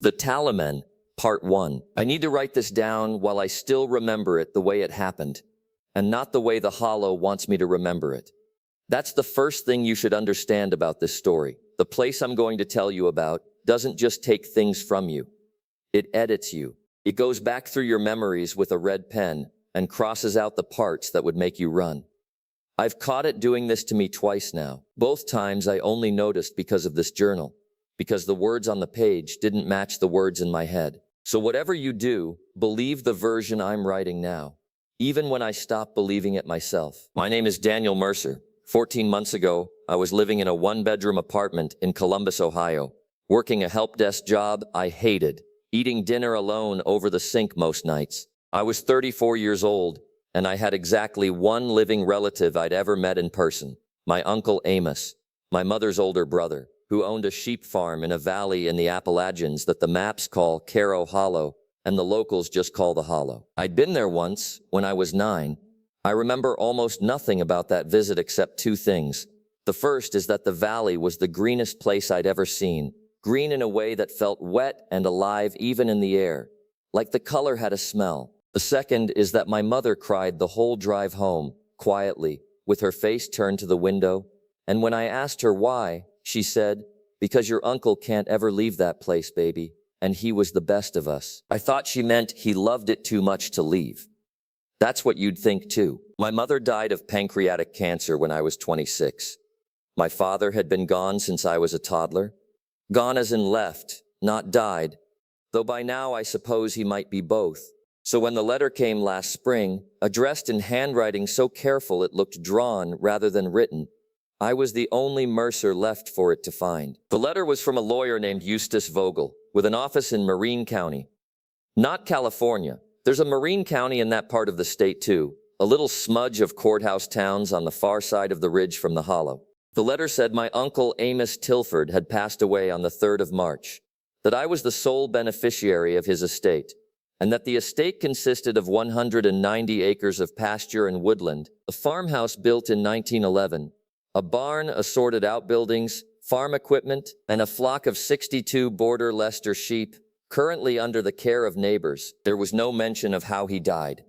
The Taliban, Part 1. I need to write this down while I still remember it the way it happened, and not the way the Hollow wants me to remember it. That's the first thing you should understand about this story. The place I'm going to tell you about doesn't just take things from you. It edits you. It goes back through your memories with a red pen and crosses out the parts that would make you run. I've caught it doing this to me twice now. Both times I only noticed because of this journal, because the words on the page didn't match the words in my head. So whatever you do, believe the version I'm writing now, even when I stop believing it myself. My name is Daniel Mercer. 14 months ago, I was living in a one-bedroom apartment in Columbus, Ohio, working a help desk job I hated, eating dinner alone over the sink most nights. I was 34 years old, and I had exactly one living relative I'd ever met in person, my Uncle Amos, my mother's older brother, who owned a sheep farm in a valley in the Appalachians that the maps call Caro Hollow, and the locals just call the Hollow. I'd been there once, when I was 9. I remember almost nothing about that visit except two things. The first is that the valley was the greenest place I'd ever seen, green in a way that felt wet and alive even in the air, like the color had a smell. The second is that my mother cried the whole drive home, quietly, with her face turned to the window, and when I asked her why, she said, "Because your uncle can't ever leave that place, baby, and he was the best of us." I thought she meant he loved it too much to leave. That's what you'd think too. My mother died of pancreatic cancer when I was 26. My father had been gone since I was a toddler. Gone as in left, not died, though by now I suppose he might be both. So when the letter came last spring, addressed in handwriting so careful it looked drawn rather than written, I was the only Mercer left for it to find. The letter was from a lawyer named Eustace Vogel, with an office in Marine County. Not California. There's a Marine County in that part of the state too, a little smudge of courthouse towns on the far side of the ridge from the Hollow. The letter said my uncle Amos Tilford had passed away on the 3rd of March, that I was the sole beneficiary of his estate, and that the estate consisted of 190 acres of pasture and woodland, a farmhouse built in 1911, a barn, assorted outbuildings, farm equipment, and a flock of 62 border Leicester sheep, currently under the care of neighbors. There was no mention of how he died.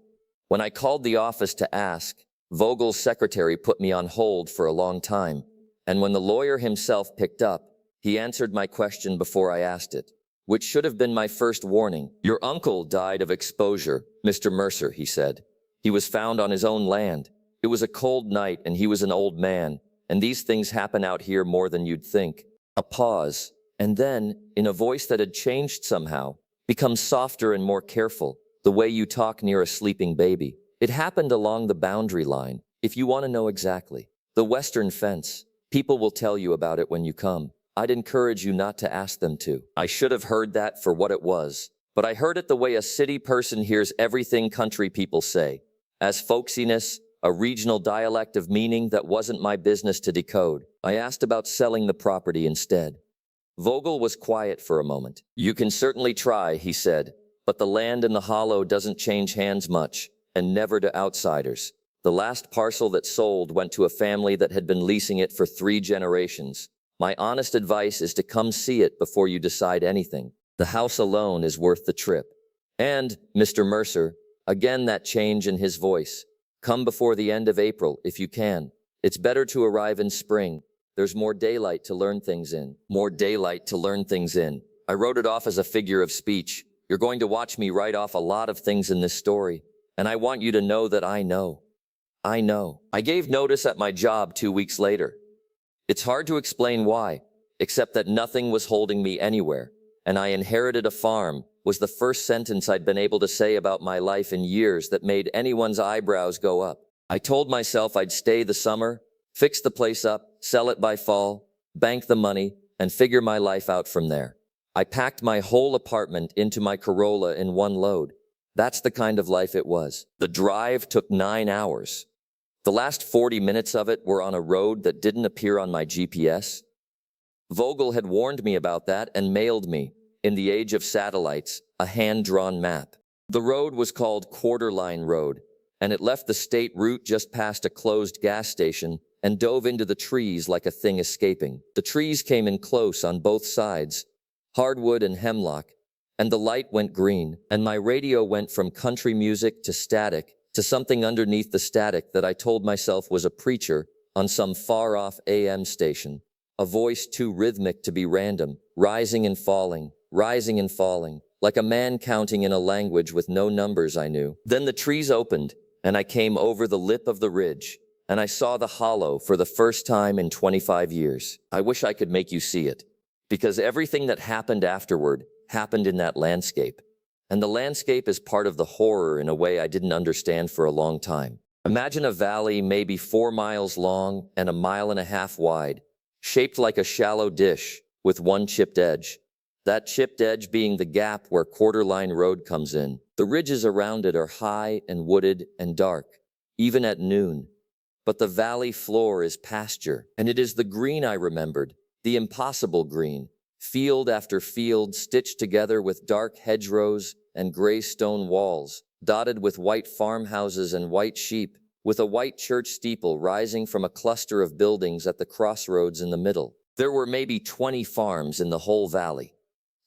When I called the office to ask, Vogel's secretary put me on hold for a long time, and when the lawyer himself picked up, he answered my question before I asked it, which should have been my first warning. "Your uncle died of exposure, Mr. Mercer," he said. "He was found on his own land. It was a cold night and he was an old man, and these things happen out here more than you'd think." A pause. And then, in a voice that had changed somehow, become softer and more careful, the way you talk near a sleeping baby. "It happened along the boundary line, if you want to know exactly. The western fence. People will tell you about it when you come. I'd encourage you not to ask them to." I should have heard that for what it was, but I heard it the way a city person hears everything country people say, as folksiness, a regional dialect of meaning that wasn't my business to decode. I asked about selling the property instead. Vogel was quiet for a moment. "You can certainly try," he said, "but the land in the Hollow doesn't change hands much, and never to outsiders. The last parcel that sold went to a family that had been leasing it for 3 generations. My honest advice is to come see it before you decide anything. The house alone is worth the trip. And, Mr. Mercer," again that change in his voice, "come before the end of April if you can. It's better to arrive in spring. There's more daylight to learn things in." More daylight to learn things in. I wrote it off as a figure of speech. You're going to watch me write off a lot of things in this story, and I want you to know that I know. I know. I gave notice at my job 2 weeks later. It's hard to explain why, except that nothing was holding me anywhere, and I inherited a farm was the first sentence I'd been able to say about my life in years that made anyone's eyebrows go up. I told myself I'd stay the summer, fix the place up, sell it by fall, bank the money, and figure my life out from there. I packed my whole apartment into my Corolla in one load. That's the kind of life it was. The drive took 9 hours. The last 40 minutes of it were on a road that didn't appear on my GPS. Vogel had warned me about that and mailed me, in the age of satellites, a hand-drawn map. The road was called Quarterline Road, and it left the state route just past a closed gas station and dove into the trees like a thing escaping. The trees came in close on both sides, hardwood and hemlock, and the light went green, and my radio went from country music to static, to something underneath the static that I told myself was a preacher on some far-off AM station. A voice too rhythmic to be random, rising and falling, like a man counting in a language with no numbers I knew. Then the trees opened, and I came over the lip of the ridge, and I saw the hollow for the first time in 25 years. I wish I could make you see it, because everything that happened afterward happened in that landscape. And the landscape is part of the horror in a way I didn't understand for a long time. Imagine a valley maybe 4 miles long and 1.5 miles wide, shaped like a shallow dish with one chipped edge. That chipped edge being the gap where Quarterline Road comes in. The ridges around it are high and wooded and dark, even at noon. But the valley floor is pasture, and it is the green I remembered, the impossible green, field after field stitched together with dark hedgerows and gray stone walls, dotted with white farmhouses and white sheep, with a white church steeple rising from a cluster of buildings at the crossroads in the middle. There were maybe 20 farms in the whole valley.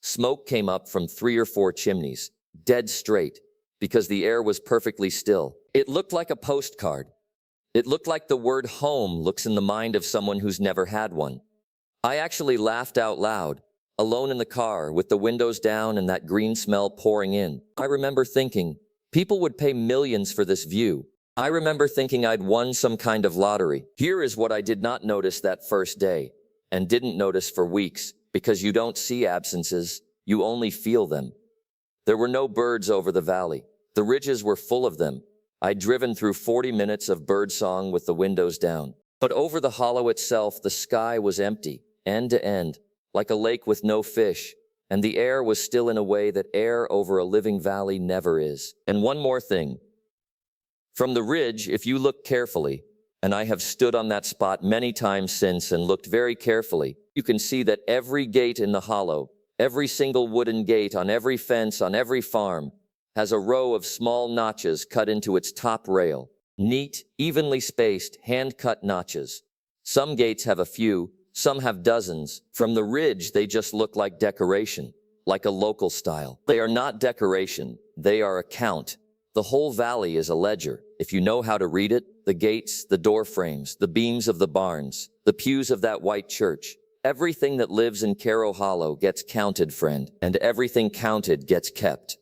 Smoke came up from 3 or 4 chimneys, dead straight, because the air was perfectly still. It looked like a postcard. It looked like the word home looks in the mind of someone who's never had one. I actually laughed out loud, alone in the car, with the windows down and that green smell pouring in. I remember thinking, people would pay millions for this view. I remember thinking I'd won some kind of lottery. Here is what I did not notice that first day, and didn't notice for weeks, because you don't see absences, you only feel them. There were no birds over the valley. The ridges were full of them. I'd driven through 40 minutes of birdsong with the windows down. But over the hollow itself, the sky was empty, end to end, like a lake with no fish, and the air was still in a way that air over a living valley never is. And one more thing. From the ridge, if you look carefully, and I have stood on that spot many times since and looked very carefully, you can see that every gate in the hollow, every single wooden gate on every fence on every farm, has a row of small notches cut into its top rail. Neat, evenly spaced, hand-cut notches. Some gates have a few, some have dozens. From the ridge, they just look like decoration, like a local style. They are not decoration, they are a count. The whole valley is a ledger. If you know how to read it, the gates, the door frames, the beams of the barns, the pews of that white church, everything that lives in Carrow Hollow gets counted, friend, and everything counted gets kept.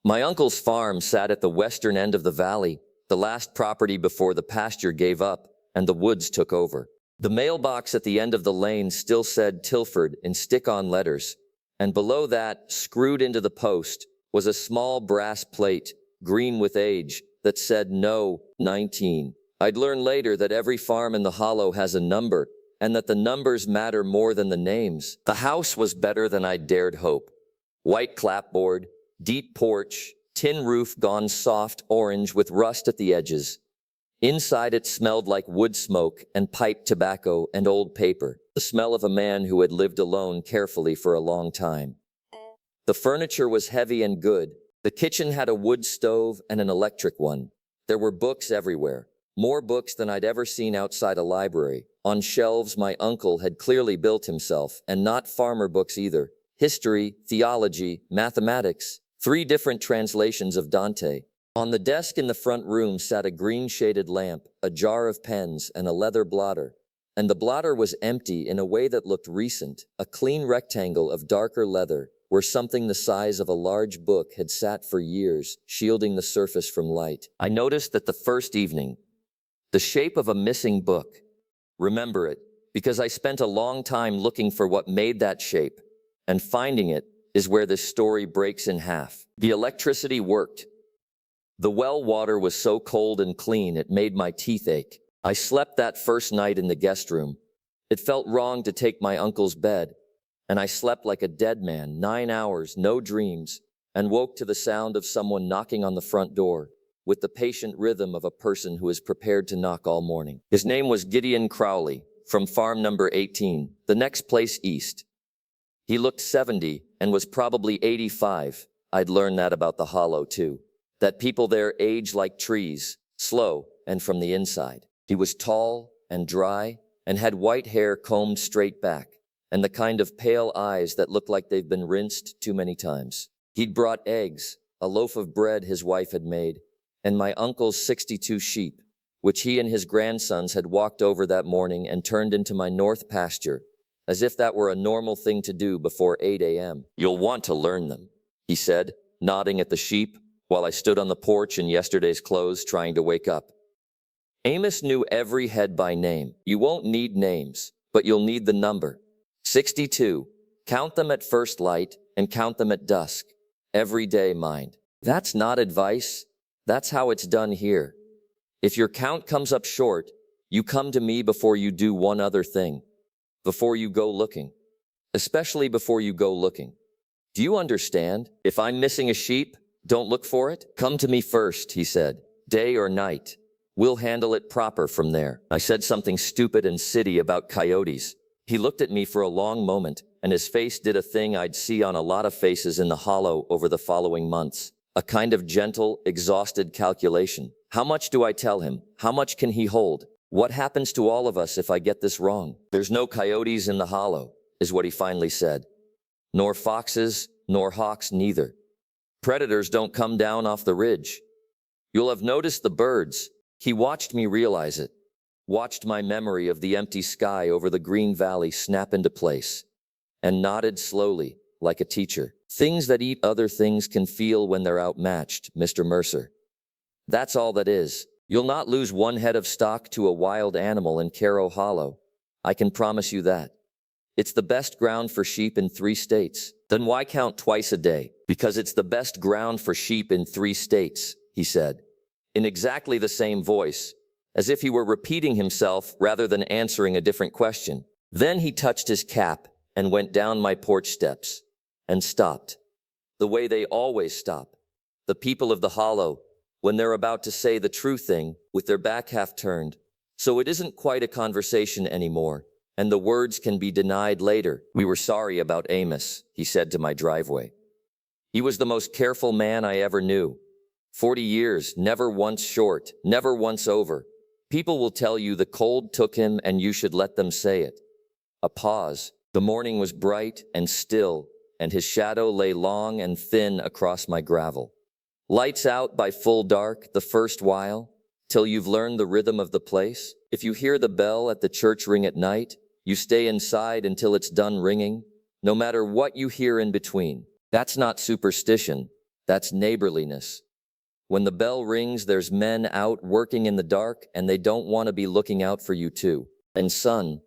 My uncle's farm sat at the western end of the valley, the last property before the pasture gave up and the woods took over. The mailbox at the end of the lane still said Tilford in stick-on letters, and below that, screwed into the post, was a small brass plate, green with age, that said No, 19. I'd learn later that every farm in the hollow has a number, and that the numbers matter more than the names. The house was better than I dared hope. White clapboard, deep porch, tin roof gone soft orange with rust at the edges. Inside it smelled like wood smoke and pipe tobacco and old paper, the smell of a man who had lived alone carefully for a long time. The furniture was heavy and good. The kitchen had a wood stove and an electric one. There were books everywhere, more books than I'd ever seen outside a library. On shelves my uncle had clearly built himself, and not farmer books either. History, theology, mathematics, 3 different translations of Dante. On the desk in the front room sat a green-shaded lamp, a jar of pens, and a leather blotter. And the blotter was empty in a way that looked recent, a clean rectangle of darker leather, where something the size of a large book had sat for years, shielding the surface from light. I noticed that the first evening, the shape of a missing book. Remember it, because I spent a long time looking for what made that shape, and finding it is where this story breaks in half. The electricity worked. The well water was so cold and clean it made my teeth ache. I slept that first night in the guest room. It felt wrong to take my uncle's bed, and I slept like a dead man, 9 hours, no dreams, and woke to the sound of someone knocking on the front door, with the patient rhythm of a person who is prepared to knock all morning. His name was Gideon Crowley, from farm number 18, the next place east. He looked 70 and was probably 85. I'd learned that about the hollow too. That people there age like trees, slow and from the inside. He was tall and dry and had white hair combed straight back, and the kind of pale eyes that look like they've been rinsed too many times. He'd brought eggs, a loaf of bread his wife had made, and my uncle's 62 sheep, which he and his grandsons had walked over that morning and turned into my north pasture, as if that were a normal thing to do before 8 a.m. "You'll want to learn them," he said, nodding at the sheep, while I stood on the porch in yesterday's clothes trying to wake up. Amos knew every head by name. "You won't need names, but you'll need the number. 62. Count them at first light and count them at dusk. Every day, mind." That's not advice. That's how it's done here. If your count comes up short, you come to me before you do one other thing. Before you go looking. Especially before you go looking. Do you understand? If I'm missing a sheep, don't look for it. Come to me first, he said. Day or night. We'll handle it proper from there. I said something stupid and silly about coyotes. He looked at me for a long moment, and his face did a thing I'd see on a lot of faces in the hollow over the following months. A kind of gentle, exhausted calculation. How much do I tell him? How much can he hold? What happens to all of us if I get this wrong? "There's no coyotes in the hollow," is what he finally said. "Nor foxes, nor hawks neither. Predators don't come down off the ridge. You'll have noticed the birds." He watched me realize it. Watched my memory of the empty sky over the green valley snap into place. And nodded slowly, like a teacher. "Things that eat other things can feel when they're outmatched, Mr. Mercer. That's all that is. You'll not lose one head of stock to a wild animal in Caro Hollow. I can promise you that. It's the best ground for sheep in 3 states. Then why count twice a day? Because it's the best ground for sheep in 3 states, he said, in exactly the same voice, as if he were repeating himself rather than answering a different question. Then he touched his cap and went down my porch steps and stopped. The way they always stop. The people of the hollow, when they're about to say the true thing, with their back half turned. So it isn't quite a conversation anymore, and the words can be denied later. "We were sorry about Amos," he said to my driveway. "He was the most careful man I ever knew. 40 years, never once short, never once over. People will tell you the cold took him and you should let them say it." A pause. The morning was bright and still, and his shadow lay long and thin across my gravel. Lights out by full dark the first while, till you've learned the rhythm of the place. If you hear the bell at the church ring at night, you stay inside until it's done ringing, no matter what you hear in between. That's not superstition, that's neighborliness. When the bell rings, there's men out working in the dark, and they don't want to be looking out for you too. And son,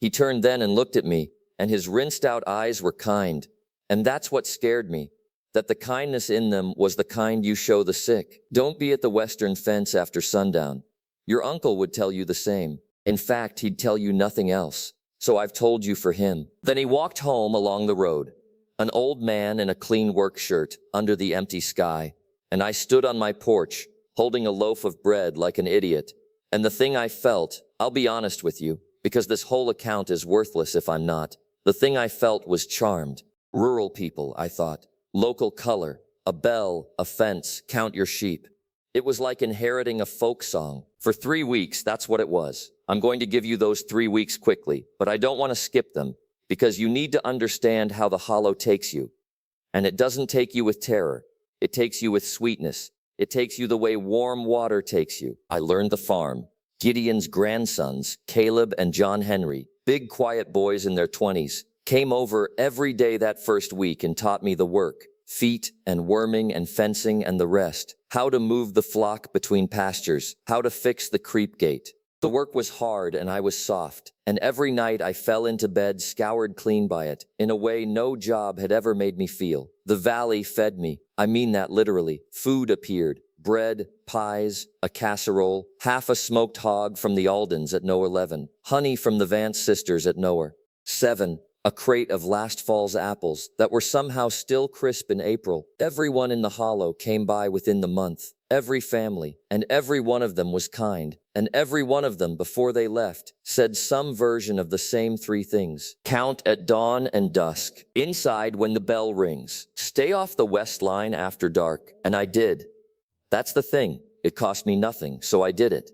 he turned then and looked at me, and his rinsed out eyes were kind. And that's what scared me, that the kindness in them was the kind you show the sick. Don't be at the western fence after sundown. Your uncle would tell you the same. In fact, he'd tell you nothing else. So I've told you for him. Then he walked home along the road, an old man in a clean work shirt under the empty sky. And I stood on my porch, holding a loaf of bread like an idiot. And the thing I felt, I'll be honest with you, because this whole account is worthless if I'm not. The thing I felt was charmed. Rural people, I thought. Local color, a bell, a fence, count your sheep. It was like inheriting a folk song. For 3 weeks, that's what it was. I'm going to give you those 3 weeks quickly, but I don't want to skip them, because you need to understand how the hollow takes you. And it doesn't take you with terror. It takes you with sweetness. It takes you the way warm water takes you. I learned the farm. Gideon's grandsons, Caleb and John Henry, big quiet boys in their 20s, came over every day that first week and taught me the work, feet and worming and fencing and the rest, how to move the flock between pastures, how to fix the creep gate. The work was hard and I was soft, and every night I fell into bed scoured clean by it, in a way no job had ever made me feel. The valley fed me. I mean that literally. Food appeared. Bread, pies, a casserole, half a smoked hog from the Aldens at No 11, honey from the Vance sisters at Nowhere 7, a crate of last fall's apples that were somehow still crisp in April. Everyone in the hollow came by within the month. Every family, and every one of them was kind, and every one of them, before they left, said some version of the same 3 things. Count at dawn and dusk. Inside when the bell rings. Stay off the west line after dark. And I did. That's the thing. It cost me nothing, so I did it.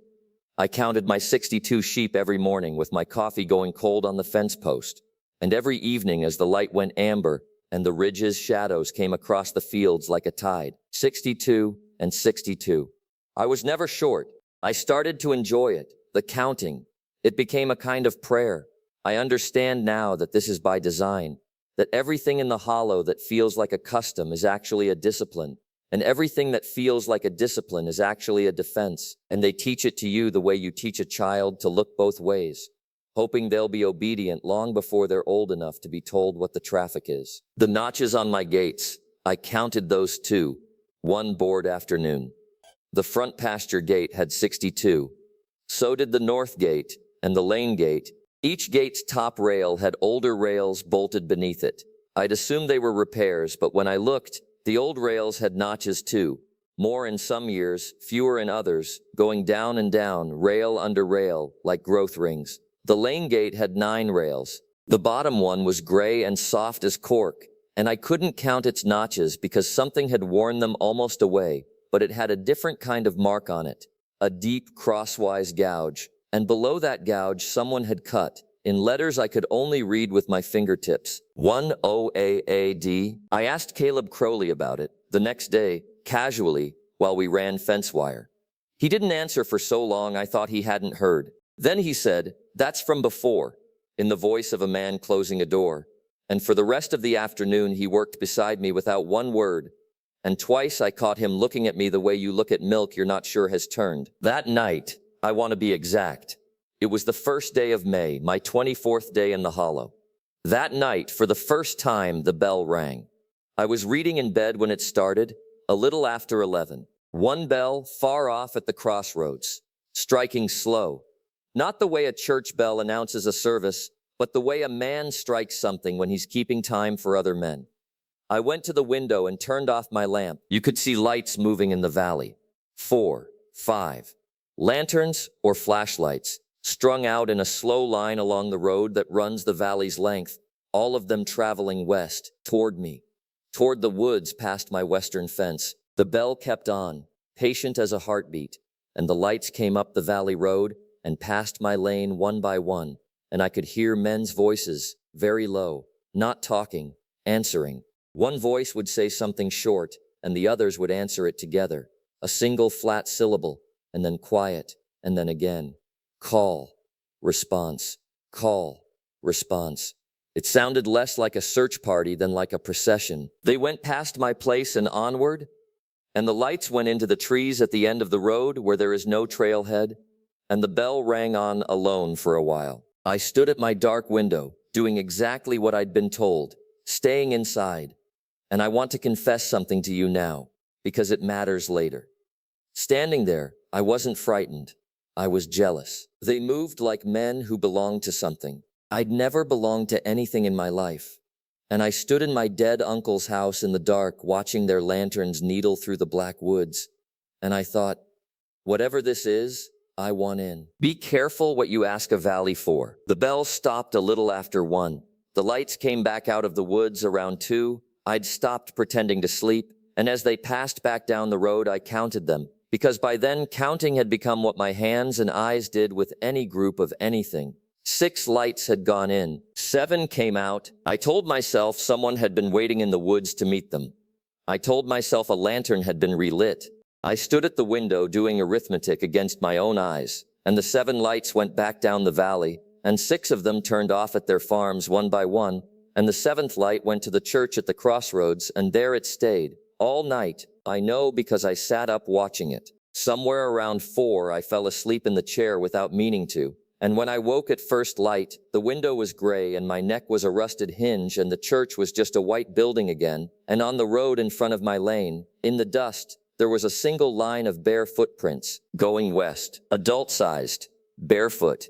I counted my 62 sheep every morning with my coffee going cold on the fence post. And every evening as the light went amber, and the ridges' shadows came across the fields like a tide. 62 and 62. I was never short. I started to enjoy it, the counting. It became a kind of prayer. I understand now that this is by design, that everything in the hollow that feels like a custom is actually a discipline, and everything that feels like a discipline is actually a defense, and they teach it to you the way you teach a child to look both ways, hoping they'll be obedient long before they're old enough to be told what the traffic is. The notches on my gates, I counted those too, one bored afternoon. The front pasture gate had 62. So did the north gate and the lane gate. Each gate's top rail had older rails bolted beneath it. I'd assumed they were repairs, but when I looked, the old rails had notches too. More in some years, fewer in others, going down and down, rail under rail, like growth rings. The lane gate had 9 rails. The bottom one was gray and soft as cork, and I couldn't count its notches because something had worn them almost away, but it had a different kind of mark on it, a deep crosswise gouge. And below that gouge someone had cut, in letters I could only read with my fingertips, 1OAAD. I asked Caleb Crowley about it, the next day, casually, while we ran fence wire. He didn't answer for so long I thought he hadn't heard. Then he said, "That's from before," in the voice of a man closing a door. And for the rest of the afternoon he worked beside me without one word, and twice I caught him looking at me the way you look at milk you're not sure has turned. That night, I want to be exact, it was the first day of May, my 24th day in the hollow. That night, for the first time, the bell rang. I was reading in bed when it started, a little after 11. One bell, far off at the crossroads, striking slow. Not the way a church bell announces a service, but the way a man strikes something when he's keeping time for other men. I went to the window and turned off my lamp. You could see lights moving in the valley. 4, 5. Lanterns or flashlights, strung out in a slow line along the road that runs the valley's length, all of them traveling west, toward me, toward the woods past my western fence. The bell kept on, patient as a heartbeat, and the lights came up the valley road and past my lane one by one, and I could hear men's voices, very low, not talking, answering. One voice would say something short, and the others would answer it together, a single flat syllable, and then quiet, and then again. Call, response, call, response. It sounded less like a search party than like a procession. They went past my place and onward, and the lights went into the trees at the end of the road where there is no trailhead, and the bell rang on alone for a while. I stood at my dark window, doing exactly what I'd been told, staying inside. And I want to confess something to you now, because it matters later. Standing there, I wasn't frightened. I was jealous. They moved like men who belonged to something. I'd never belonged to anything in my life. And I stood in my dead uncle's house in the dark, watching their lanterns needle through the black woods. And I thought, whatever this is, I want in. Be careful what you ask a valley for. The bell stopped a little after 1. The lights came back out of the woods around 2. I'd stopped pretending to sleep, and as they passed back down the road, I counted them, because by then counting had become what my hands and eyes did with any group of anything. 6 lights had gone in. 7 came out. I told myself someone had been waiting in the woods to meet them. I told myself a lantern had been relit. I stood at the window doing arithmetic against my own eyes, and the 7 lights went back down the valley, and 6 of them turned off at their farms one by one, and the 7th light went to the church at the crossroads, and there it stayed, all night. I know because I sat up watching it. Somewhere around 4, I fell asleep in the chair without meaning to, and when I woke at first light, the window was gray and my neck was a rusted hinge and the church was just a white building again, and on the road in front of my lane, in the dust, there was a single line of bare footprints, going west, adult-sized, barefoot.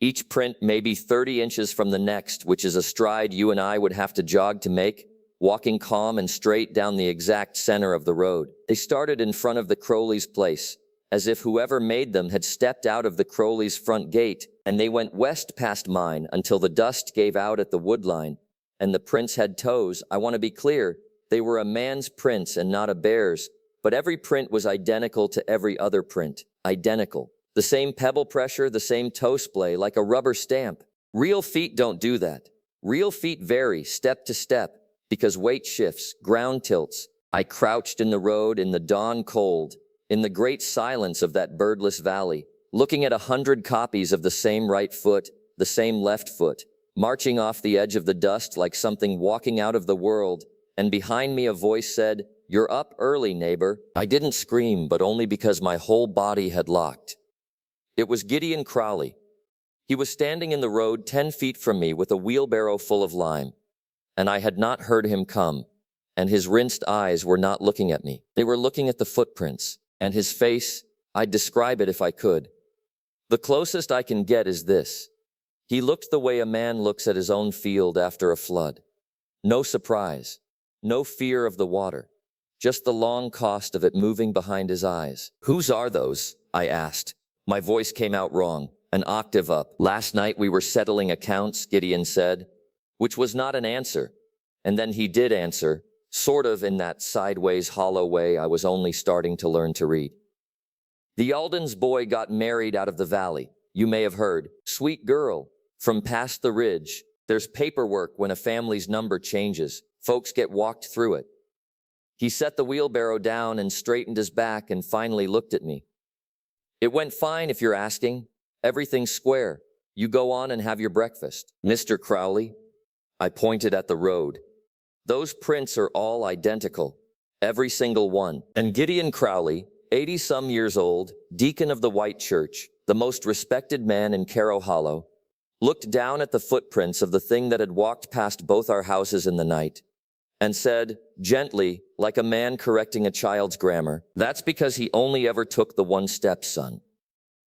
Each print maybe 30 inches from the next, which is a stride you and I would have to jog to make, walking calm and straight down the exact center of the road. They started in front of the Crowley's place, as if whoever made them had stepped out of the Crowley's front gate, and they went west past mine until the dust gave out at the woodline, and the prints had toes. I want to be clear, they were a man's prints and not a bear's, but every print was identical to every other print, identical. The same pebble pressure, the same toe splay, like a rubber stamp. Real feet don't do that. Real feet vary step to step. Because weight shifts, ground tilts. I crouched in the road in the dawn cold, in the great silence of that birdless valley, looking at 100 copies of the same right foot, the same left foot, marching off the edge of the dust like something walking out of the world, and behind me a voice said, "You're up early, neighbor." I didn't scream, but only because my whole body had locked. It was Gideon Crowley. He was standing in the road 10 feet from me with a wheelbarrow full of lime, and I had not heard him come, and his rinsed eyes were not looking at me. They were looking at the footprints, and his face, I'd describe it if I could. The closest I can get is this. He looked the way a man looks at his own field after a flood. No surprise, no fear of the water, just the long cost of it moving behind his eyes. "Whose are those?" I asked. My voice came out wrong, an octave up. "Last night we were settling accounts," Gideon said, which was not an answer. And then he did answer, sort of in that sideways, hollow way I was only starting to learn to read. "The Alden's boy got married out of the valley. You may have heard. Sweet girl. From past the ridge. There's paperwork when a family's number changes. Folks get walked through it." He set the wheelbarrow down and straightened his back and finally looked at me. "It went fine if you're asking. Everything's square. You go on and have your breakfast." "Mr. Crowley?" I pointed at the road. "Those prints are all identical. Every single one." And Gideon Crowley, 80-some years old, deacon of the White Church, the most respected man in Carrow Hollow, looked down at the footprints of the thing that had walked past both our houses in the night, and said, gently, like a man correcting a child's grammar, "That's because he only ever took the one step, son.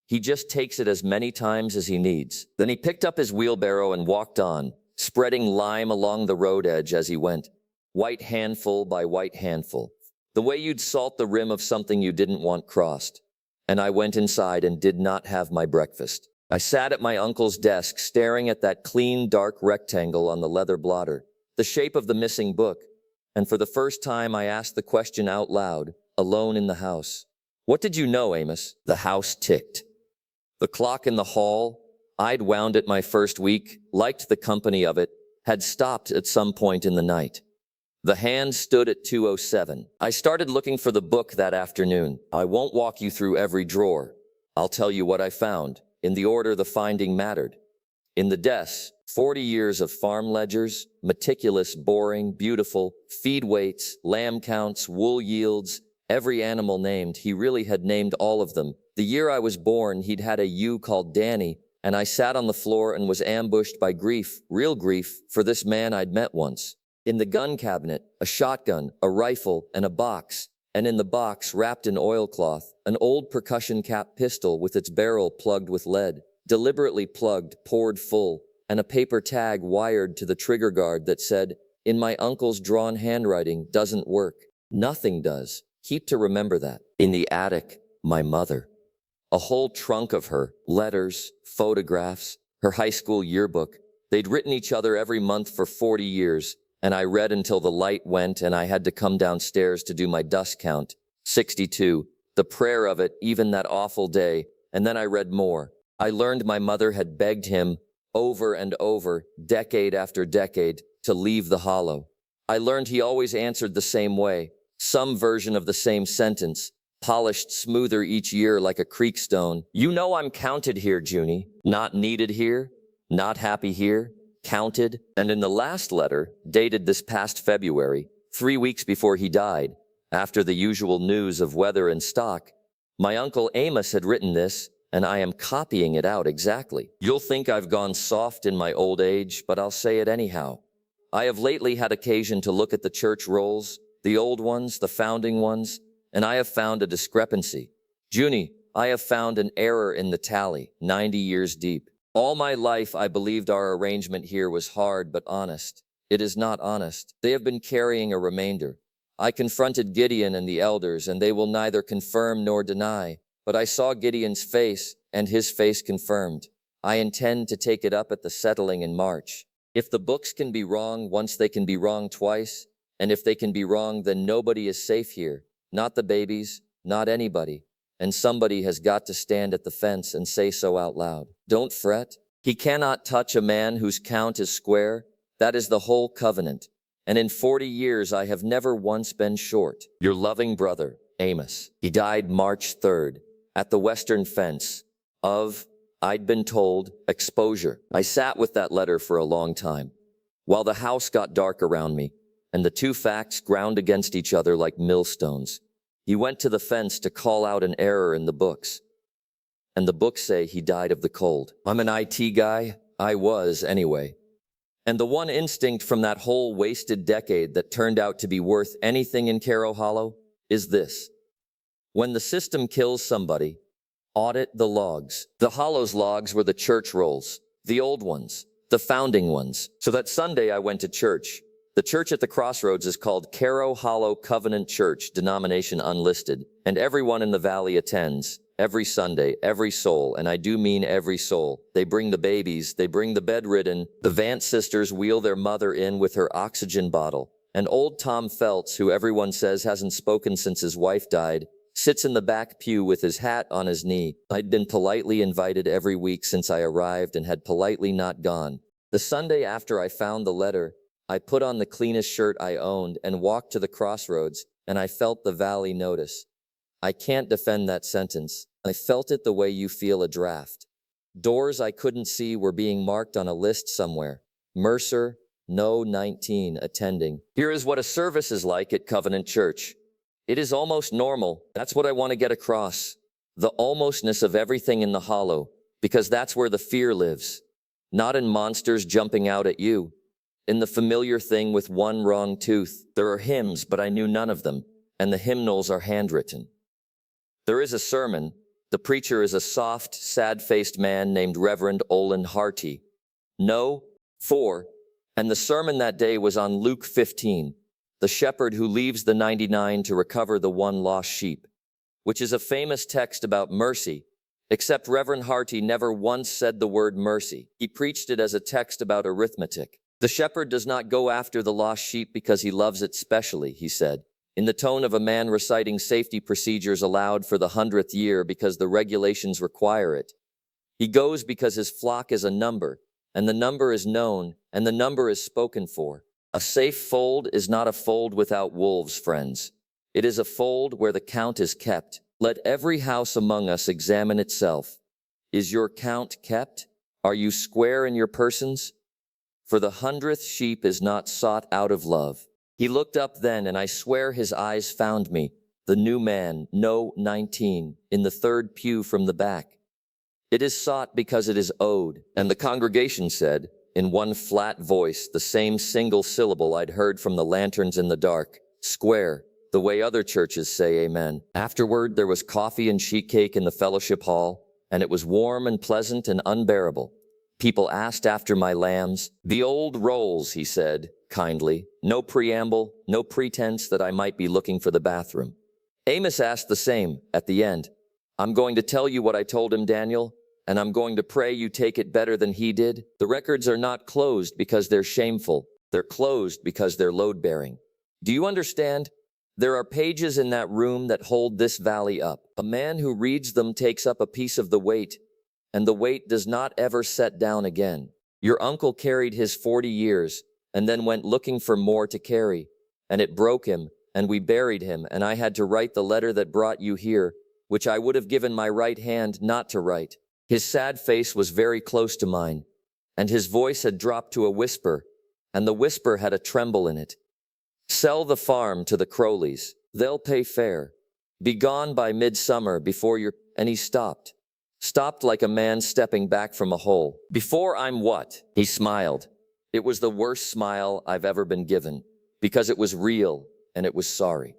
He just takes it as many times as he needs." Then he picked up his wheelbarrow and walked on, spreading lime along the road edge as he went, white handful by white handful, the way you'd salt the rim of something you didn't want crossed. And I went inside and did not have my breakfast. I sat at my uncle's desk staring at that clean, dark rectangle on the leather blotter, the shape of the missing book, and for the first time I asked the question out loud, alone in the house. "What did you know, Amos?" The house ticked. The clock in the hall, I'd wound it my first week, liked the company of it, had stopped at some point in the night. The hand stood at 2:07. I started looking for the book that afternoon. I won't walk you through every drawer. I'll tell you what I found, in the order the finding mattered. In the desk, 40 years of farm ledgers, meticulous, boring, beautiful, feed weights, lamb counts, wool yields, every animal named. He really had named all of them. The year I was born, he'd had a ewe called Danny, and I sat on the floor and was ambushed by grief, real grief, for this man I'd met once. In the gun cabinet, a shotgun, a rifle, and a box, and in the box, wrapped in oilcloth, an old percussion cap pistol with its barrel plugged with lead, deliberately plugged, poured full, and a paper tag wired to the trigger guard that said, "In my uncle's drawn handwriting, doesn't work. Nothing does. Keep to remember that." In the attic, my mother. A whole trunk of her, letters, photographs, her high school yearbook. They'd written each other every month for 40 years, and I read until the light went and I had to come downstairs to do my dust count. 62, the prayer of it, even that awful day, and then I read more. I learned my mother had begged him, over and over, decade after decade, to leave the hollow. I learned he always answered the same way, some version of the same sentence, polished smoother each year like a creek stone. "You know I'm counted here, Junie. Not needed here, not happy here, counted." And in the last letter, dated this past February, 3 weeks before he died, after the usual news of weather and stock, my uncle Amos had written this, and I am copying it out exactly. "You'll think I've gone soft in my old age, but I'll say it anyhow. I have lately had occasion to look at the church rolls, the old ones, the founding ones, and I have found a discrepancy. Junie, I have found an error in the tally, 90 years deep. All my life I believed our arrangement here was hard but honest. It is not honest. They have been carrying a remainder. I confronted Gideon and the elders, and they will neither confirm nor deny, but I saw Gideon's face, and his face confirmed. I intend to take it up at the settling in March. If the books can be wrong once, they can be wrong twice, and if they can be wrong, then nobody is safe here. Not the babies, not anybody. And somebody has got to stand at the fence and say so out loud. Don't fret. He cannot touch a man whose count is square. That is the whole covenant. And in 40 years, I have never once been short. Your loving brother, Amos. He died March 3rd at the western fence of, I'd been told, exposure. I sat with that letter for a long time, while the house got dark around me, and the two facts ground against each other like millstones. He went to the fence to call out an error in the books, and the books say he died of the cold. I'm an IT guy. I was, anyway. And the one instinct from that whole wasted decade that turned out to be worth anything in Caro Hollow is this. When the system kills somebody, audit the logs. The Hollow's logs were the church rolls, the old ones, the founding ones. So that Sunday I went to church. The church at the crossroads is called Caro Hollow Covenant Church, denomination unlisted, and everyone in the valley attends. Every Sunday, every soul, and I do mean every soul. They bring the babies, they bring the bedridden. The Vance sisters wheel their mother in with her oxygen bottle. And old Tom Feltz, who everyone says hasn't spoken since his wife died, sits in the back pew with his hat on his knee. I'd been politely invited every week since I arrived and had politely not gone. The Sunday after I found the letter, I put on the cleanest shirt I owned and walked to the crossroads, and I felt the valley notice. I can't defend that sentence. I felt it the way you feel a draft. Doors I couldn't see were being marked on a list somewhere. Mercer, no 19, attending. Here is what a service is like at Covenant Church. It is almost normal. That's what I want to get across. The almostness of everything in the hollow, because that's where the fear lives. Not in monsters jumping out at you. In the familiar thing with one wrong tooth. There are hymns, but I knew none of them, and the hymnals are handwritten. There is a sermon. The preacher is a soft, sad-faced man named Reverend Olin Harty. No, 4. And the sermon that day was on Luke 15, the shepherd who leaves the 99 to recover the one lost sheep, which is a famous text about mercy, except Reverend Harty never once said the word mercy. He preached it as a text about arithmetic. The shepherd does not go after the lost sheep because he loves it specially, he said, in the tone of a man reciting safety procedures aloud for the 100th year because the regulations require it. He goes because his flock is a number, and the number is known, and the number is spoken for. A safe fold is not a fold without wolves, friends. It is a fold where the count is kept. Let every house among us examine itself. Is your count kept? Are you square in your persons? For the 100th sheep is not sought out of love. He looked up then, and I swear his eyes found me, the new man, no 19, in the third pew from the back. It is sought because it is owed. And the congregation said, in one flat voice, the same single syllable I'd heard from the lanterns in the dark, square, the way other churches say amen. Afterward, there was coffee and sheet cake in the fellowship hall, and it was warm and pleasant and unbearable. People asked after my lambs. The old rolls, he said, kindly. No preamble, no pretense that I might be looking for the bathroom. Amos asked the same at the end. I'm going to tell you what I told him, Daniel, and I'm going to pray you take it better than he did. The records are not closed because they're shameful. They're closed because they're load-bearing. Do you understand? There are pages in that room that hold this valley up. A man who reads them takes up a piece of the weight, and the weight does not ever set down again. Your uncle carried his 40 years, and then went looking for more to carry, and it broke him, and we buried him, and I had to write the letter that brought you here, which I would have given my right hand not to write. His sad face was very close to mine, and his voice had dropped to a whisper, and the whisper had a tremble in it. Sell the farm to the Crowleys. They'll pay fair. Be gone by midsummer before you're... And he stopped. Stopped like a man stepping back from a hole. Before I'm what? He smiled. It was the worst smile I've ever been given, because it was real and it was sorry.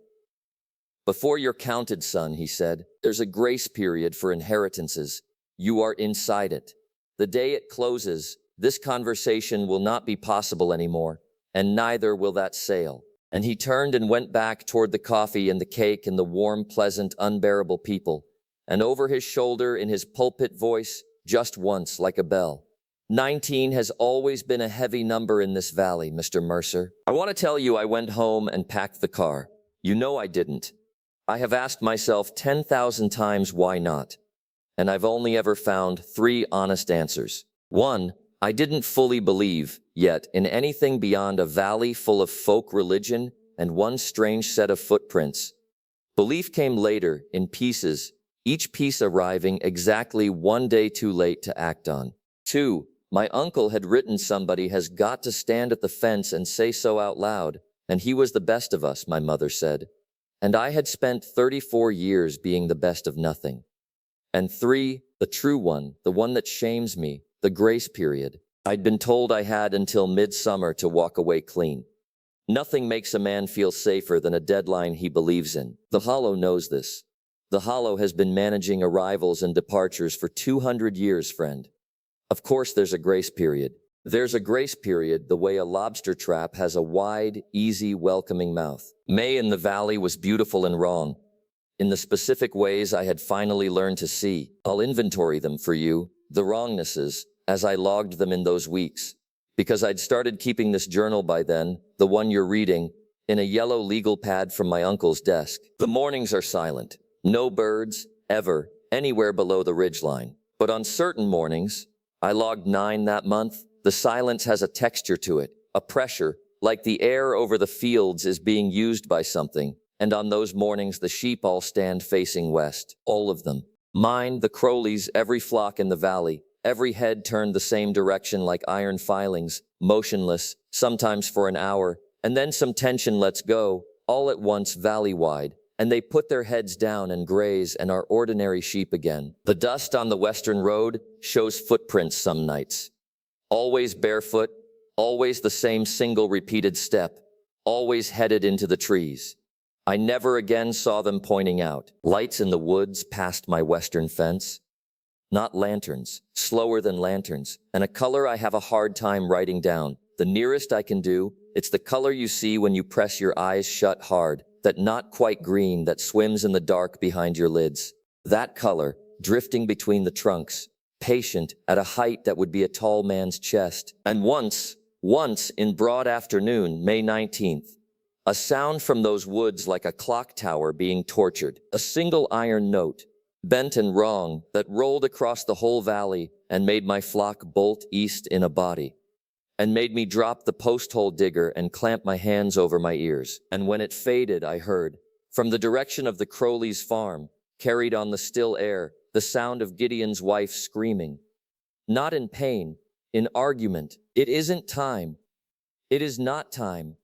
Before you're counted, son, he said, there's a grace period for inheritances. You are inside it. The day it closes, this conversation will not be possible anymore, and neither will that sale. And he turned and went back toward the coffee and the cake and the warm, pleasant, unbearable people, and over his shoulder in his pulpit voice, just once like a bell. 19 has always been a heavy number in this valley, Mr. Mercer. I want to tell you I went home and packed the car. You know I didn't. I have asked myself 10,000 times why not, and I've only ever found 3 honest answers. 1, I didn't fully believe, yet, in anything beyond a valley full of folk religion and one strange set of footprints. Belief came later, in pieces, each piece arriving exactly one day too late to act on. 2. My uncle had written somebody has got to stand at the fence and say so out loud, and he was the best of us, my mother said. And I had spent 34 years being the best of nothing. And 3, the true one, the one that shames me, the grace period. I'd been told I had until midsummer to walk away clean. Nothing makes a man feel safer than a deadline he believes in. The Hollow knows this. The Hollow has been managing arrivals and departures for 200 years, friend. Of course there's a grace period. There's a grace period the way a lobster trap has a wide, easy, welcoming mouth. May in the valley was beautiful and wrong. In the specific ways I had finally learned to see. I'll inventory them for you, the wrongnesses, as I logged them in those weeks. Because I'd started keeping this journal by then, the one you're reading, in a yellow legal pad from my uncle's desk. The mornings are silent. No birds, ever, anywhere below the ridgeline. But on certain mornings, I logged 9 that month, the silence has a texture to it, a pressure, like the air over the fields is being used by something. And on those mornings, the sheep all stand facing west, all of them. Mine, the Crowleys, every flock in the valley, every head turned the same direction like iron filings, motionless, sometimes for an hour, and then some tension lets go, all at once valley-wide, and they put their heads down and graze and are ordinary sheep again. The dust on the western road shows footprints some nights. Always barefoot, always the same single repeated step, always headed into the trees. I never again saw them pointing out. Lights in the woods past my western fence. Not lanterns, slower than lanterns, and a color I have a hard time writing down. The nearest I can do, it's the color you see when you press your eyes shut hard, that not quite green that swims in the dark behind your lids. That color, drifting between the trunks, patient at a height that would be a tall man's chest. And once in broad afternoon, May 19th, a sound from those woods like a clock tower being tortured, a single iron note, bent and wrong, that rolled across the whole valley and made my flock bolt east in a body, and made me drop the post-hole digger and clamp my hands over my ears. And when it faded, I heard, from the direction of the Crowleys' farm, carried on the still air, the sound of Gideon's wife screaming. Not in pain, in argument. It isn't time. It is not time.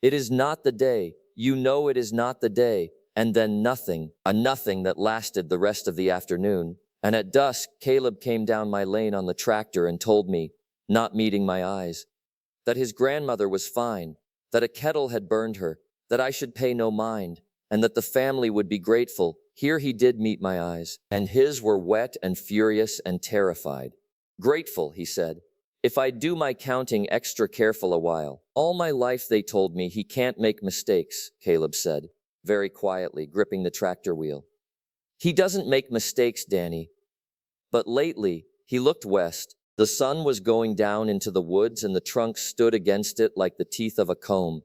It is not the day. You know it is not the day. And then nothing, a nothing that lasted the rest of the afternoon. And at dusk, Caleb came down my lane on the tractor and told me, not meeting my eyes, that his grandmother was fine, that a kettle had burned her, that I should pay no mind, and that the family would be grateful. Here he did meet my eyes, and his were wet and furious and terrified. Grateful, he said. If I do my counting extra careful a while. All my life they told me he can't make mistakes, Caleb said, very quietly, gripping the tractor wheel. He doesn't make mistakes, Danny. But lately, he looked west. The sun was going down into the woods and the trunk stood against it like the teeth of a comb.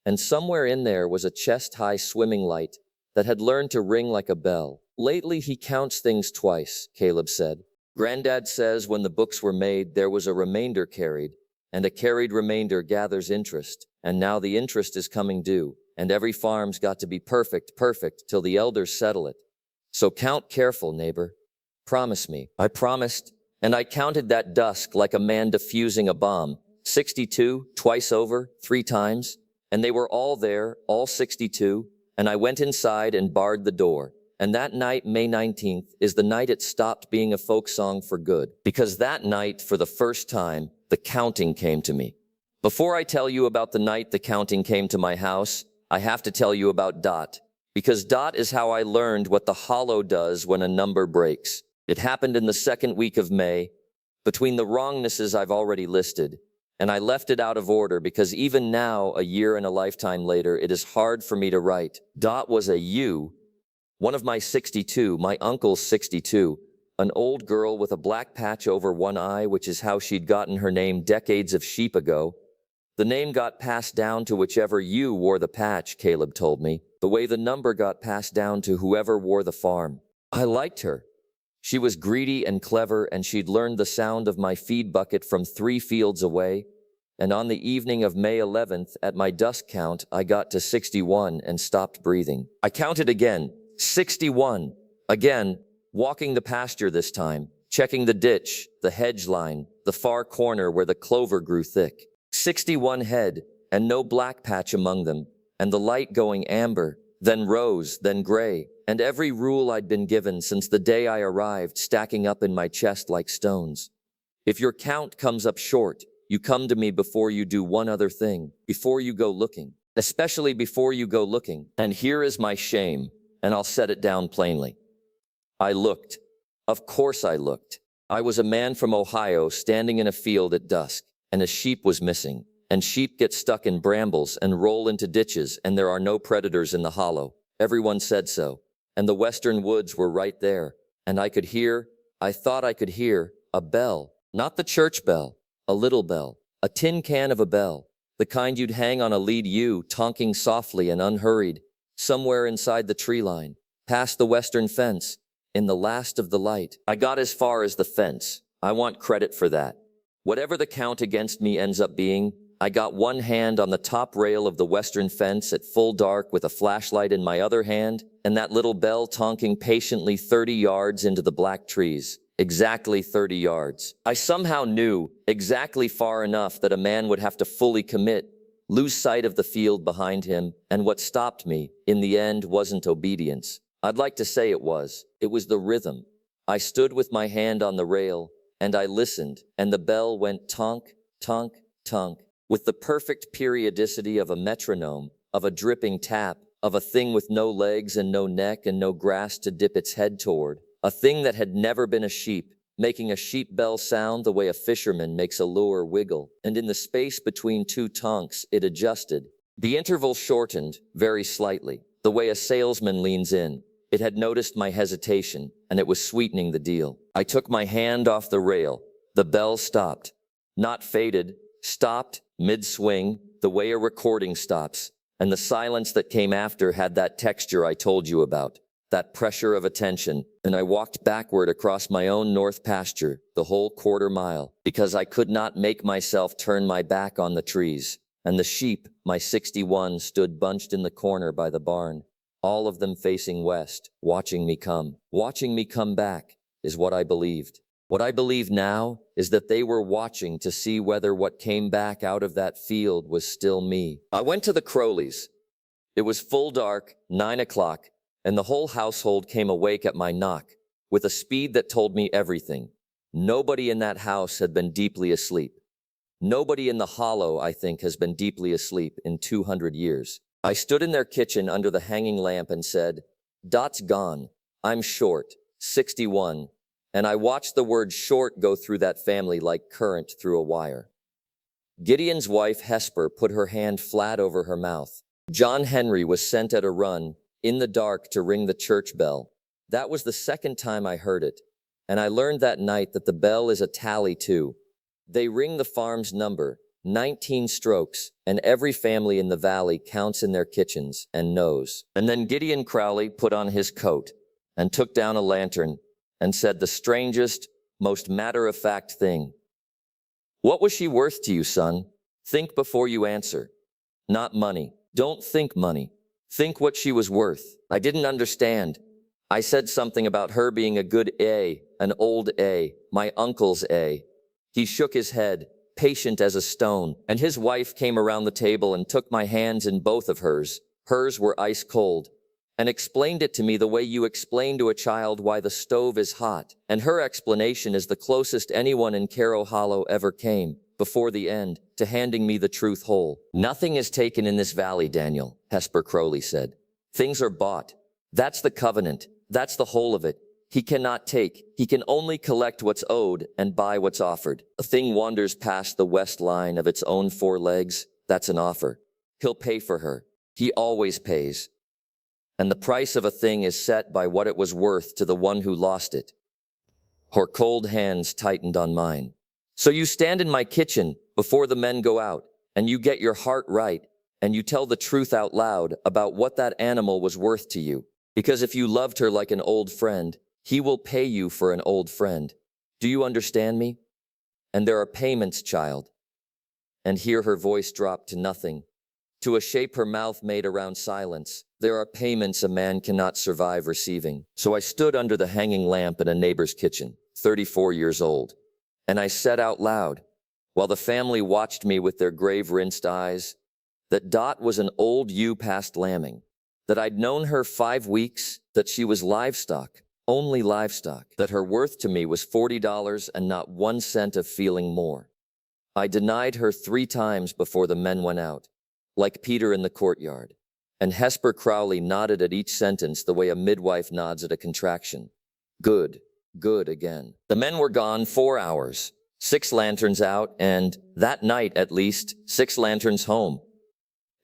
And somewhere in there was a chest-high swimming light that had learned to ring like a bell. Lately he counts things twice, Caleb said. Granddad says when the books were made, there was a remainder carried, and a carried remainder gathers interest, and now the interest is coming due, and every farm's got to be perfect, till the elders settle it. So count careful, neighbor. Promise me. I promised, and I counted that dusk like a man defusing a bomb. 62, twice over, 3 times, and they were all there, all 62, and I went inside and barred the door. And that night, May 19th, is the night it stopped being a folk song for good. Because that night, for the first time, the counting came to me. Before I tell you about the night the counting came to my house, I have to tell you about Dot. Because Dot is how I learned what the Hollow does when a number breaks. It happened in the second week of May, between the wrongnesses I've already listed, and I left it out of order because even now, a year and a lifetime later, it is hard for me to write. Dot was a U. One of my 62, my uncle's 62, an old girl with a black patch over one eye, which is how she'd gotten her name decades of sheep ago. The name got passed down to whichever ewe wore the patch, Caleb told me, the way the number got passed down to whoever wore the farm. I liked her. She was greedy and clever, and she'd learned the sound of my feed bucket from 3 fields away. And on the evening of May 11th, at my dusk count, I got to 61 and stopped breathing. I counted again, 61. Again, walking the pasture this time, checking the ditch, the hedge line, the far corner where the clover grew thick. 61 head, and no black patch among them, and the light going amber, then rose, then gray, and every rule I'd been given since the day I arrived stacking up in my chest like stones. If your count comes up short, you come to me before you do one other thing, before you go looking, especially before you go looking. And here is my shame, and I'll set it down plainly. I looked. Of course I looked. I was a man from Ohio standing in a field at dusk, and a sheep was missing. And sheep get stuck in brambles and roll into ditches, and there are no predators in the hollow. Everyone said so. And the western woods were right there. And I thought I could hear, a bell. Not the church bell, a little bell. A tin can of a bell. The kind you'd hang on a lead yew, tonking softly and unhurried, somewhere inside the tree line, past the western fence, in the last of the light. I got as far as the fence. I want credit for that. Whatever the count against me ends up being, I got one hand on the top rail of the western fence at full dark with a flashlight in my other hand, and that little bell tonking patiently 30 yards into the black trees. Exactly 30 yards. I somehow knew exactly far enough that a man would have to fully commit, lose sight of the field behind him, and what stopped me, in the end, wasn't obedience. I'd like to say it was. It was the rhythm. I stood with my hand on the rail, and I listened, and the bell went tonk, tonk, tonk, with the perfect periodicity of a metronome, of a dripping tap, of a thing with no legs and no neck and no grass to dip its head toward, a thing that had never been a sheep, making a sheep bell sound the way a fisherman makes a lure wiggle, and in the space between 2 tonks it adjusted. The interval shortened, very slightly, the way a salesman leans in. It had noticed my hesitation, and it was sweetening the deal. I took my hand off the rail. The bell stopped. Not faded, stopped, mid-swing, the way a recording stops, and the silence that came after had that texture I told you about, that pressure of attention, and I walked backward across my own north pasture, the whole quarter mile, because I could not make myself turn my back on the trees, and the sheep, my 61, stood bunched in the corner by the barn, all of them facing west, watching me come back, is what I believed. What I believe now is that they were watching to see whether what came back out of that field was still me. I went to the Crowleys. It was full dark, 9 o'clock, and the whole household came awake at my knock, with a speed that told me everything. Nobody in that house had been deeply asleep. Nobody in the hollow, I think, has been deeply asleep in 200 years. I stood in their kitchen under the hanging lamp and said, "Dot's gone. I'm short, 61. And I watched the word short go through that family like current through a wire. Gideon's wife, Hesper, put her hand flat over her mouth. John Henry was sent at a run, in the dark, to ring the church bell. That was the second time I heard it, and I learned that night that the bell is a tally too. They ring the farm's number, 19 strokes, and every family in the valley counts in their kitchens and knows. And then Gideon Crowley put on his coat and took down a lantern and said the strangest, most matter-of-fact thing. What was she worth to you, son? Think before you answer. Not money. Don't think money. Think what she was worth. I didn't understand. I said something about her being a good A, an old A, my uncle's A. He shook his head, patient as a stone, and his wife came around the table and took my hands in both of hers. Hers were ice cold, and explained it to me the way you explain to a child why the stove is hot. And her explanation is the closest anyone in Carrow Hollow ever came, before the end, to handing me the truth whole. Nothing is taken in this valley, Daniel, Hesper Crowley said. Things are bought. That's the covenant. That's the whole of it. He cannot take. He can only collect what's owed and buy what's offered. A thing wanders past the west line of its own 4 legs. That's an offer. He'll pay for her. He always pays. And the price of a thing is set by what it was worth to the one who lost it. Her cold hands tightened on mine. So you stand in my kitchen before the men go out, and you get your heart right, and you tell the truth out loud about what that animal was worth to you. Because if you loved her like an old friend, He will pay you for an old friend. Do you understand me? And there are payments, child. And here her voice dropped to nothing, to a shape her mouth made around silence. There are payments a man cannot survive receiving. So I stood under the hanging lamp in a neighbor's kitchen, 34 years old, and I said out loud, while the family watched me with their grave rinsed eyes, that Dot was an old ewe past lambing, that I'd known her 5 weeks, that she was livestock, only livestock, that her worth to me was $40 and not 1 cent of feeling more. I denied her 3 times before the men went out, like Peter in the courtyard, and Hesper Crowley nodded at each sentence the way a midwife nods at a contraction. Good, good again. The men were gone 4 hours, 6 lanterns out, and, that night at least, 6 lanterns home.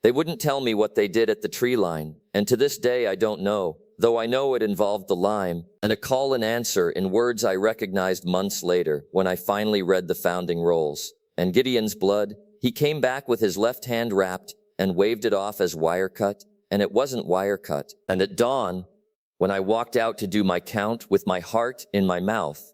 They wouldn't tell me what they did at the tree line, and to this day I don't know, though I know it involved the lime, and a call and answer in words I recognized months later when I finally read the founding rolls. And Gideon's blood, he came back with his left hand wrapped and waved it off as wire cut, and it wasn't wire cut. And at dawn, when I walked out to do my count with my heart in my mouth,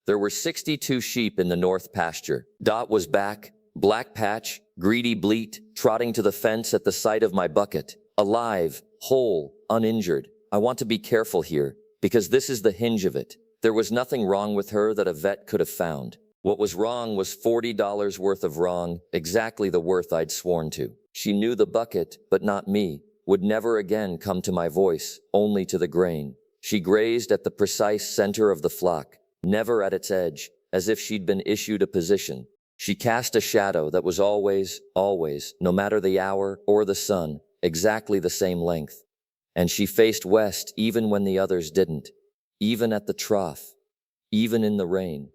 there were 62 sheep in the north pasture. Dot was back, black patch, greedy bleat, trotting to the fence at the sight of my bucket, alive, whole, uninjured. I want to be careful here, because this is the hinge of it. There was nothing wrong with her that a vet could have found. What was wrong was $40 worth of wrong, exactly the worth I'd sworn to. She knew the bucket, but not me, would never again come to my voice, only to the grain. She grazed at the precise center of the flock, never at its edge, as if she'd been issued a position. She cast a shadow that was always, no matter the hour or the sun, exactly the same length. And she faced west even when the others didn't, even at the trough, even in the rain.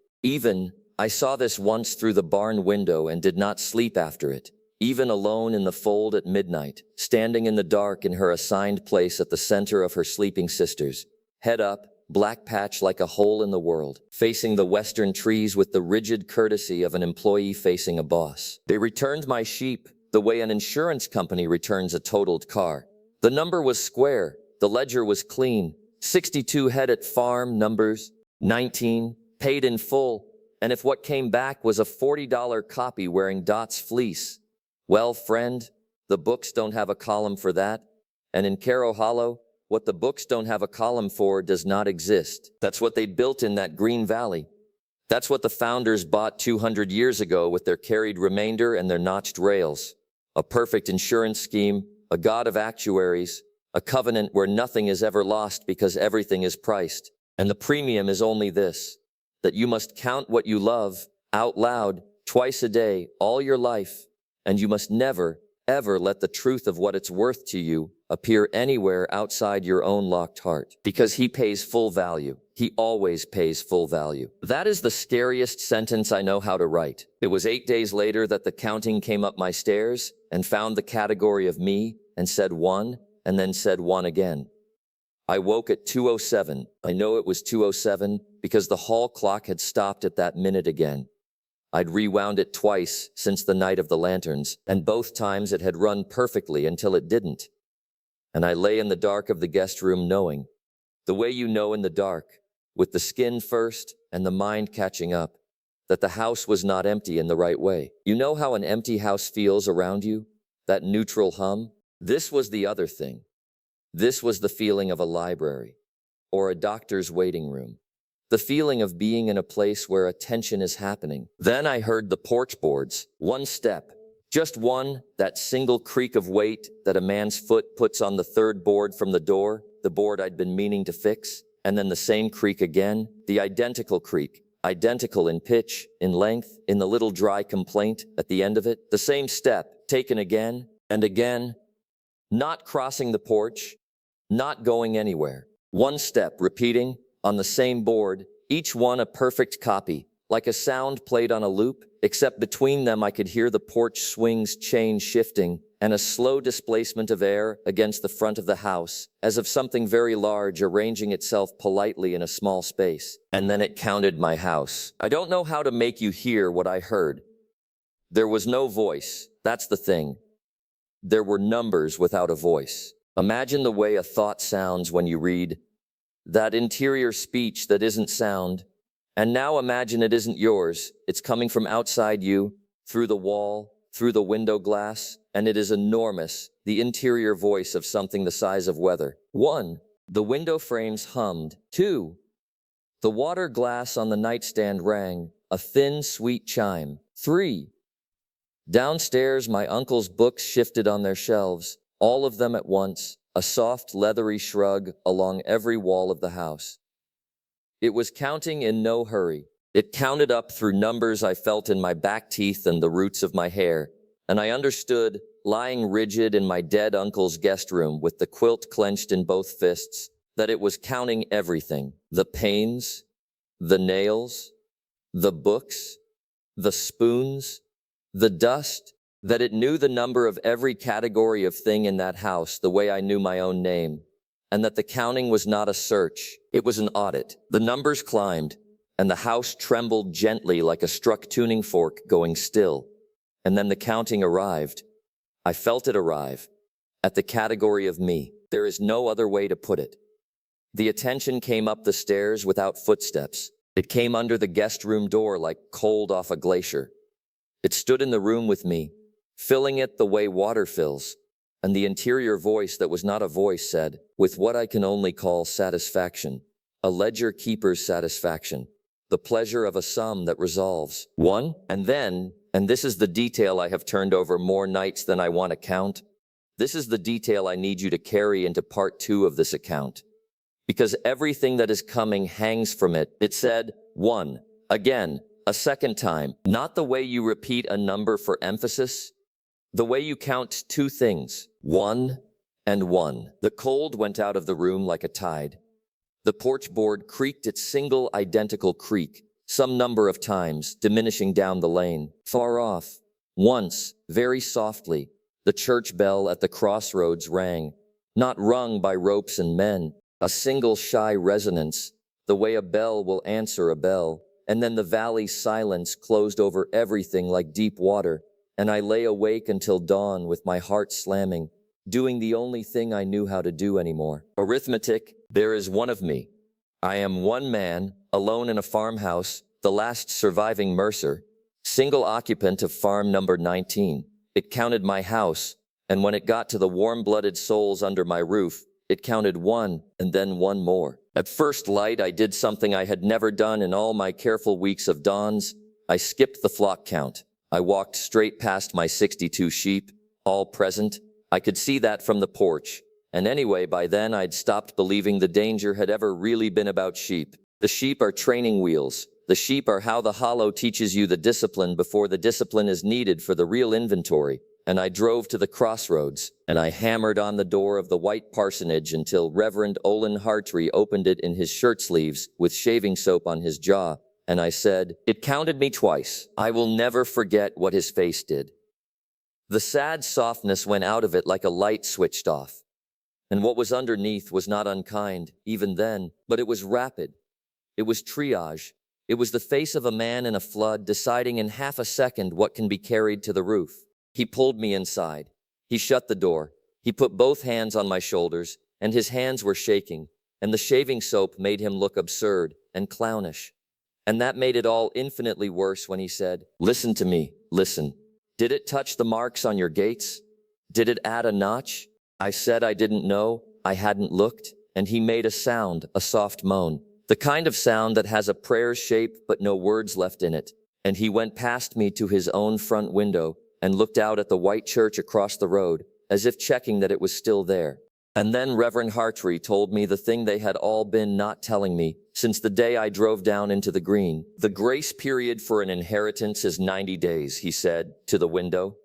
I saw this once through the barn window and did not sleep after it, even alone in the fold at midnight, standing in the dark in her assigned place at the center of her sleeping sisters, head up, black patch like a hole in the world, facing the western trees with the rigid courtesy of an employee facing a boss. They returned my sheep the way an insurance company returns a totaled car. The number was square, the ledger was clean, 62 head at farm numbers, 19, paid in full, and if what came back was a $40 copy wearing Dot's fleece, well, friend, the books don't have a column for that, and in Caro Hollow, what the books don't have a column for does not exist. That's what they built in that green valley. That's what the founders bought 200 years ago with their carried remainder and their notched rails. A perfect insurance scheme, a god of actuaries, a covenant where nothing is ever lost because everything is priced. And the premium is only this, that you must count what you love out loud twice a day all your life, and you must never, ever let the truth of what it's worth to you appear anywhere outside your own locked heart, because he pays full value. He always pays full value. That is the scariest sentence I know how to write. It was 8 days later that the counting came up my stairs and found the category of me and said 1 and then said 1 again. I woke at 2:07. I know it was 2:07 because the hall clock had stopped at that minute again. I'd rewound it twice since the night of the lanterns, and both times it had run perfectly until it didn't. And I lay in the dark of the guest room knowing, the way you know in the dark, with the skin first and the mind catching up, that the house was not empty in the right way. You know how an empty house feels around you? That neutral hum? This was the other thing. This was the feeling of a library, or a doctor's waiting room. The feeling of being in a place where attention is happening. Then I heard the porch boards. One step. Just one, that single creak of weight that a man's foot puts on the third board from the door, the board I'd been meaning to fix, and then the same creak again, the identical creak, identical in pitch, in length, in the little dry complaint at the end of it, the same step, taken again and again, not crossing the porch, not going anywhere. One step, repeating, on the same board, each one a perfect copy, like a sound played on a loop, except between them I could hear the porch swings chain shifting and a slow displacement of air against the front of the house, as of something very large arranging itself politely in a small space. And then it counted my house. I don't know how to make you hear what I heard. There was no voice, that's the thing. There were numbers without a voice. Imagine the way a thought sounds when you read that interior speech that isn't sound. And now imagine it isn't yours. It's coming from outside you, through the wall, through the window glass, and it is enormous, the interior voice of something the size of weather. 1. The window frames hummed. 2. The water glass on the nightstand rang, a thin, sweet chime. 3. Downstairs, my uncle's books shifted on their shelves, all of them at once, a soft, leathery shrug along every wall of the house. It was counting in no hurry. It counted up through numbers I felt in my back teeth and the roots of my hair, and I understood, lying rigid in my dead uncle's guest room with the quilt clenched in both fists, that it was counting everything. The pains, the nails, the books, the spoons, the dust, that it knew the number of every category of thing in that house the way I knew my own name, and that the counting was not a search, it was an audit. The numbers climbed, and the house trembled gently like a struck tuning fork going still. And then the counting arrived. I felt it arrive, at the category of me. There is no other way to put it. The attention came up the stairs without footsteps. It came under the guest room door like cold off a glacier. It stood in the room with me, filling it the way water fills, and the interior voice that was not a voice said, with what I can only call satisfaction, a ledger keeper's satisfaction, the pleasure of a sum that resolves. 1. And then, and this is the detail I have turned over more nights than I want to count, this is the detail I need you to carry into part 2 of this account. Because everything that is coming hangs from it. It said, 1. Again, a second time, not the way you repeat a number for emphasis, the way you count 2 things, 1 and 1. The cold went out of the room like a tide. The porch board creaked its single identical creak, some number of times, diminishing down the lane. Far off, once, very softly, the church bell at the crossroads rang, not rung by ropes and men, a single shy resonance, the way a bell will answer a bell. And then the valley's silence closed over everything like deep water, and I lay awake until dawn with my heart slamming, doing the only thing I knew how to do anymore. Arithmetic, there is one of me. I am one man, alone in a farmhouse, the last surviving Mercer, single occupant of farm number 19. It counted my house, and when it got to the warm-blooded souls under my roof, it counted 1 and then 1 more. At first light, I did something I had never done in all my careful weeks of dawns. I skipped the flock count. I walked straight past my 62 sheep, all present. I could see that from the porch. And anyway, by then I'd stopped believing the danger had ever really been about sheep. The sheep are training wheels. The sheep are how the hollow teaches you the discipline before the discipline is needed for the real inventory. And I drove to the crossroads, and I hammered on the door of the white parsonage until Reverend Olin Hartree opened it in his shirt sleeves with shaving soap on his jaw, and I said, it counted me twice. I will never forget what his face did. The sad softness went out of it like a light switched off, and what was underneath was not unkind, even then, but it was rapid. It was triage. It was the face of a man in a flood deciding in half a second what can be carried to the roof. He pulled me inside. He shut the door. He put both hands on my shoulders, and his hands were shaking, and the shaving soap made him look absurd and clownish. And that made it all infinitely worse when he said, listen to me, listen. Did it touch the marks on your gates? Did it add a notch? I said I didn't know, I hadn't looked, and he made a sound, a soft moan, the kind of sound that has a prayer's shape but no words left in it. And he went past me to his own front window, and looked out at the white church across the road, as if checking that it was still there. And then Reverend Hartree told me the thing they had all been not telling me since the day I drove down into the green. The grace period for an inheritance is 90 days, he said, to the window.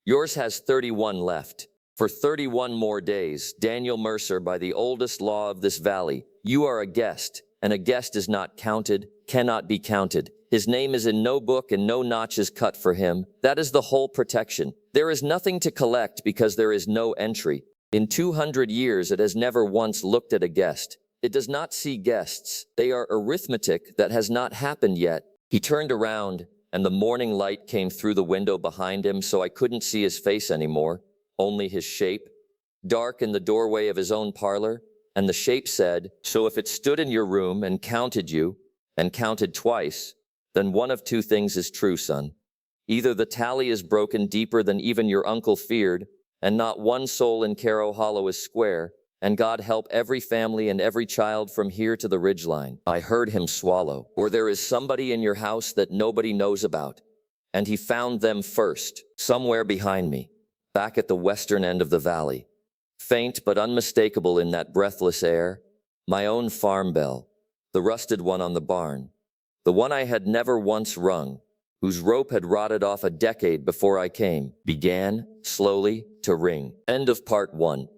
Yours has 31 left. For 31 more days, Daniel Mercer, by the oldest law of this valley, you are a guest, and a guest is not counted, cannot be counted. His name is in no book and no notch is cut for him. That is the whole protection. There is nothing to collect because there is no entry. In 200 years, it has never once looked at a guest. It does not see guests. They are arithmetic that has not happened yet. He turned around, and the morning light came through the window behind him, so I couldn't see his face anymore, only his shape, dark in the doorway of his own parlor, And the shape said, "So if it stood in your room and counted you, and counted twice, then one of two things is true, son. Either the tally is broken deeper than even your uncle feared, and not one soul in Caro Hollow is square, and God help every family and every child from here to the ridgeline." I heard him swallow. "Or there is somebody in your house that nobody knows about, and he found them first, somewhere behind me, back at the western end of the valley. Faint but unmistakable in that breathless air, my own farm bell, the rusted one on the barn, the one I had never once rung, whose rope had rotted off a decade before I came, began, slowly, to ring." End of part 1.